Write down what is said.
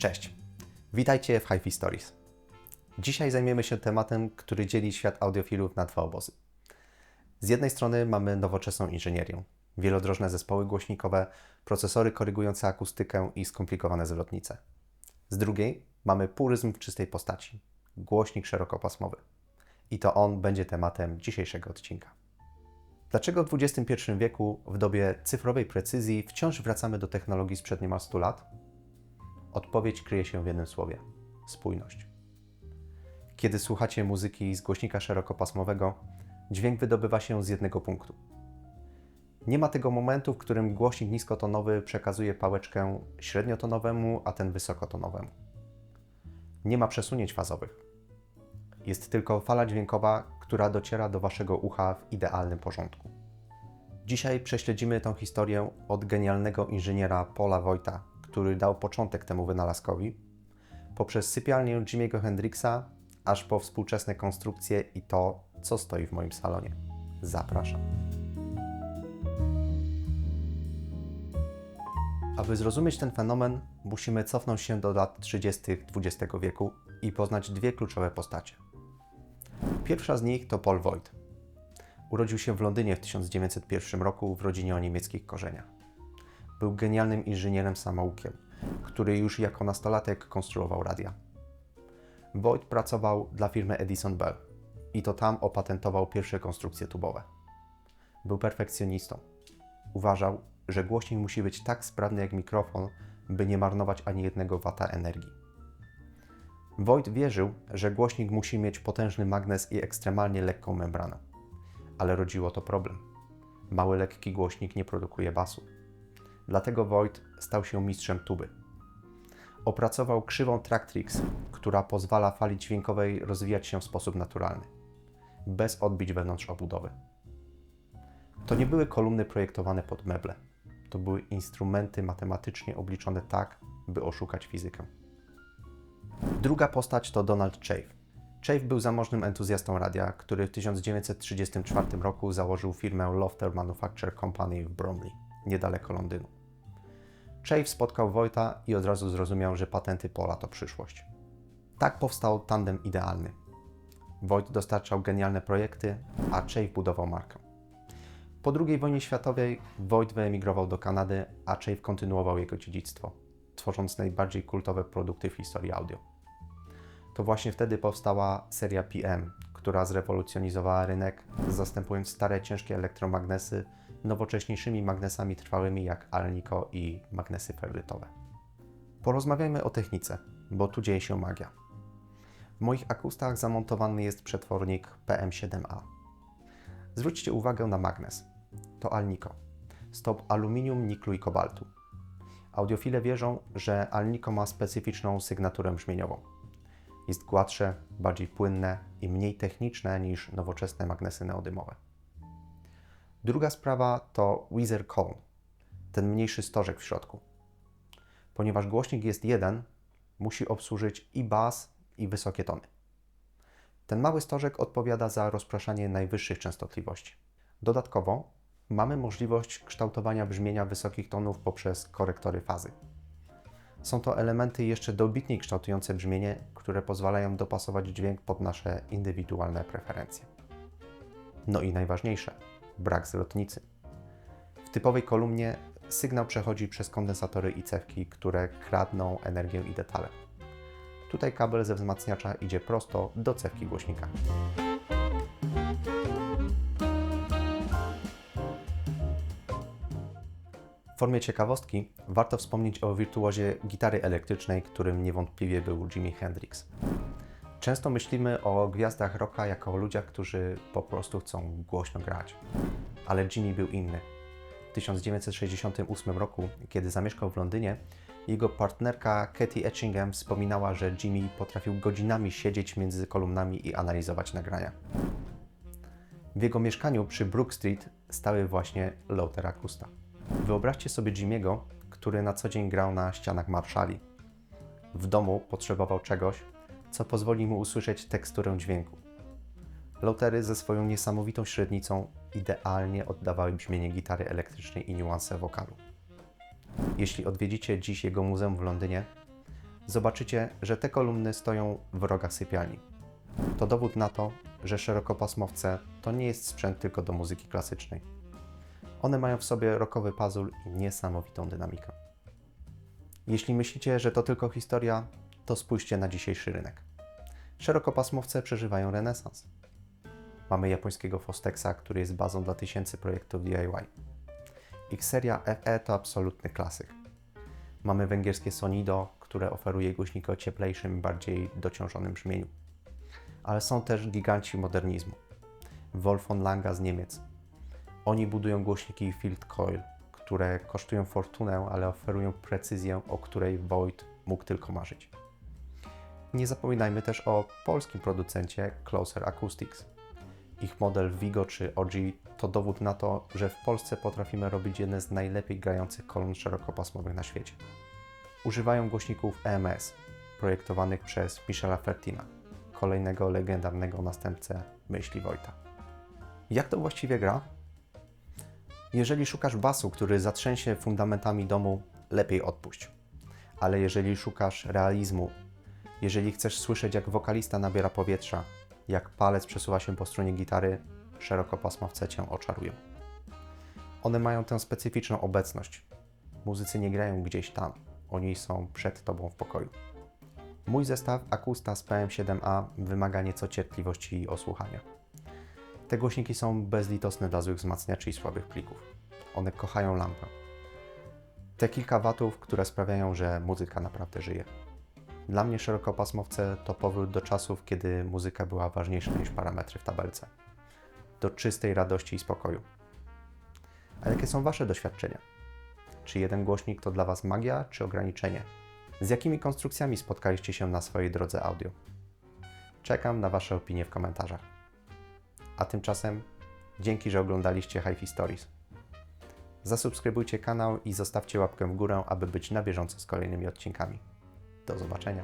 Cześć, witajcie w HiFi Stories. Dzisiaj zajmiemy się tematem, który dzieli świat audiofilów na dwa obozy. Z jednej strony mamy nowoczesną inżynierię, wielodrożne zespoły głośnikowe, procesory korygujące akustykę i skomplikowane zwrotnice. Z drugiej mamy puryzm w czystej postaci, głośnik szerokopasmowy. I to on będzie tematem dzisiejszego odcinka. Dlaczego w XXI wieku, w dobie cyfrowej precyzji, wciąż wracamy do technologii sprzed niemal 100 lat? Odpowiedź kryje się w jednym słowie – spójność. Kiedy słuchacie muzyki z głośnika szerokopasmowego, dźwięk wydobywa się z jednego punktu. Nie ma tego momentu, w którym głośnik niskotonowy przekazuje pałeczkę średniotonowemu, a ten wysokotonowemu. Nie ma przesunięć fazowych. Jest tylko fala dźwiękowa, która dociera do waszego ucha w idealnym porządku. Dzisiaj prześledzimy tę historię od genialnego inżyniera Paula Voigta, który dał początek temu wynalazkowi, poprzez sypialnię Jimiego Hendrixa, aż po współczesne konstrukcje i to, co stoi w moim salonie. Zapraszam. Aby zrozumieć ten fenomen, musimy cofnąć się do lat 30. XX wieku i poznać dwie kluczowe postacie. Pierwsza z nich to Paul Voigt. Urodził się w Londynie w 1901 roku w rodzinie o niemieckich korzeniach. Był genialnym inżynierem samoukiem, który już jako nastolatek konstruował radia. Voigt pracował dla firmy Edison Bell i to tam opatentował pierwsze konstrukcje tubowe. Był perfekcjonistą. Uważał, że głośnik musi być tak sprawny jak mikrofon, by nie marnować ani jednego wata energii. Voigt wierzył, że głośnik musi mieć potężny magnes i ekstremalnie lekką membranę. Ale rodziło to problem. Mały, lekki głośnik nie produkuje basu. Dlatego Voigt stał się mistrzem tuby. Opracował krzywą Tractrix, która pozwala fali dźwiękowej rozwijać się w sposób naturalny, bez odbić wewnątrz obudowy. To nie były kolumny projektowane pod meble. To były instrumenty matematycznie obliczone tak, by oszukać fizykę. Druga postać to Donald Chafe. Chafe był zamożnym entuzjastą radia, który w 1934 roku założył firmę Lofter Manufacture Company w Bromley, niedaleko Londynu. Chafe spotkał Voigta i od razu zrozumiał, że patenty Paula to przyszłość. Tak powstał tandem idealny. Voigt dostarczał genialne projekty, a Chafe budował markę. Po II wojnie światowej Voigt wyemigrował do Kanady, a Chafe kontynuował jego dziedzictwo, tworząc najbardziej kultowe produkty w historii audio. To właśnie wtedy powstała seria PM, która zrewolucjonizowała rynek, zastępując stare, ciężkie elektromagnesy nowocześniejszymi magnesami trwałymi jak Alnico i magnesy ferrytowe. Porozmawiajmy o technice, bo tu dzieje się magia. W moich akustach zamontowany jest przetwornik PM7A. Zwróćcie uwagę na magnes. To Alnico. Stop aluminium, niklu i kobaltu. Audiofile wierzą, że Alnico ma specyficzną sygnaturę brzmieniową. Jest gładsze, bardziej płynne i mniej techniczne niż nowoczesne magnesy neodymowe. Druga sprawa to Weezer Cone, ten mniejszy stożek w środku. Ponieważ głośnik jest jeden, musi obsłużyć i bas, i wysokie tony. Ten mały stożek odpowiada za rozpraszanie najwyższych częstotliwości. Dodatkowo mamy możliwość kształtowania brzmienia wysokich tonów poprzez korektory fazy. Są to elementy jeszcze dobitniej kształtujące brzmienie, które pozwalają dopasować dźwięk pod nasze indywidualne preferencje. No i najważniejsze – brak zwrotnicy. W typowej kolumnie sygnał przechodzi przez kondensatory i cewki, które kradną energię i detale. Tutaj kabel ze wzmacniacza idzie prosto do cewki głośnika. W formie ciekawostki warto wspomnieć o wirtuozie gitary elektrycznej, którym niewątpliwie był Jimi Hendrix. Często myślimy o gwiazdach rocka jako o ludziach, którzy po prostu chcą głośno grać. Ale Jimi był inny. W 1968 roku, kiedy zamieszkał w Londynie, jego partnerka Katie Etchingham wspominała, że Jimi potrafił godzinami siedzieć między kolumnami i analizować nagrania. W jego mieszkaniu przy Brook Street stały właśnie Lowter Akusta. Wyobraźcie sobie Jimiego, który na co dzień grał na ścianach Marshalli. W domu potrzebował czegoś, co pozwoli mu usłyszeć teksturę dźwięku. Lowtery ze swoją niesamowitą średnicą idealnie oddawały brzmienie gitary elektrycznej i niuanse wokalu. Jeśli odwiedzicie dziś jego muzeum w Londynie, zobaczycie, że te kolumny stoją w rogach sypialni. To dowód na to, że szerokopasmowce to nie jest sprzęt tylko do muzyki klasycznej. One mają w sobie rockowy puzzle i niesamowitą dynamikę. Jeśli myślicie, że to tylko historia, to spójrzcie na dzisiejszy rynek. Szerokopasmowce przeżywają renesans. Mamy japońskiego Fostexa, który jest bazą dla tysięcy projektów DIY. Ich seria FE to absolutny klasyk. Mamy węgierskie Sonido, które oferuje głośniki o cieplejszym, bardziej dociążonym brzmieniu. Ale są też giganci modernizmu. Wolf von Langa z Niemiec. Oni budują głośniki Field Coil, które kosztują fortunę, ale oferują precyzję, o której Voigt mógł tylko marzyć. Nie zapominajmy też o polskim producencie Closer Acoustics. Ich model Vigo czy OG to dowód na to, że w Polsce potrafimy robić jedne z najlepiej grających kolumn szerokopasmowych na świecie. Używają głośników EMS, projektowanych przez Michela Fertina, kolejnego legendarnego następcę myśli Voigta. Jak to właściwie gra? Jeżeli szukasz basu, który zatrzęsie fundamentami domu, lepiej odpuść. Ale jeżeli szukasz realizmu, jeżeli chcesz słyszeć, jak wokalista nabiera powietrza, jak palec przesuwa się po strunie gitary, szerokopasmowce Cię oczarują. One mają tę specyficzną obecność. Muzycy nie grają gdzieś tam, oni są przed Tobą w pokoju. Mój zestaw Akustas PM7A wymaga nieco cierpliwości i osłuchania. Te głośniki są bezlitosne dla złych wzmacniaczy i słabych plików. One kochają lampę. Te kilka watów, które sprawiają, że muzyka naprawdę żyje. Dla mnie szerokopasmowce to powrót do czasów, kiedy muzyka była ważniejsza niż parametry w tabelce. Do czystej radości i spokoju. A jakie są Wasze doświadczenia? Czy jeden głośnik to dla Was magia, czy ograniczenie? Z jakimi konstrukcjami spotkaliście się na swojej drodze audio? Czekam na Wasze opinie w komentarzach. A tymczasem dzięki, że oglądaliście HiFi Stories. Zasubskrybujcie kanał i zostawcie łapkę w górę, aby być na bieżąco z kolejnymi odcinkami. Do zobaczenia.